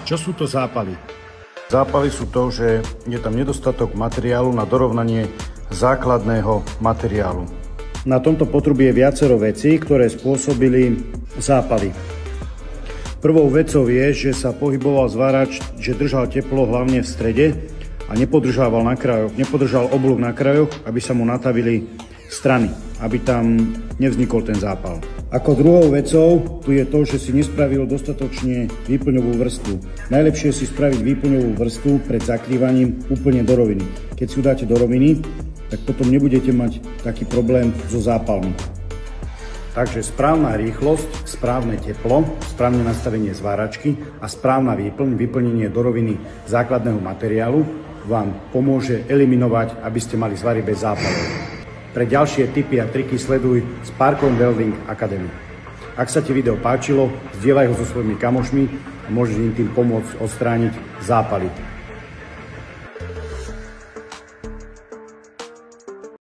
Čo sú to zápaly? Zápaly sú to, že je tam nedostatok materiálu na dorovnanie základného materiálu. Na tomto potrubí je viacero vecí, ktoré spôsobili zápaly. Prvou vecou je, že sa pohyboval zvárač, že držal teplo hlavne v strede a nepodržával na krajoch. Nepodržal oblúk na krajoch, aby sa mu natavili strany, aby tam nevznikol ten zápal. Ako druhou vecou tu je to, že si nespravil dostatočne výplňovú vrstvu. Najlepšie je si spraviť výplňovú vrstvu pred zakrývaním úplne do roviny. Keď si ju dáte do roviny, tak potom nebudete mať taký problém so zápalmi. Takže správna rýchlosť, správne teplo, správne nastavenie zváračky a správna vyplnenie do roviny základného materiálu vám pomôže eliminovať, aby ste mali zvary bez zápalov. Pre ďalšie tipy a triky sleduj Sparkon Welding Academy. Ak sa ti video páčilo, zdieľaj ho so svojimi kamošmi a môžeš im tým pomôcť odstrániť zápaly.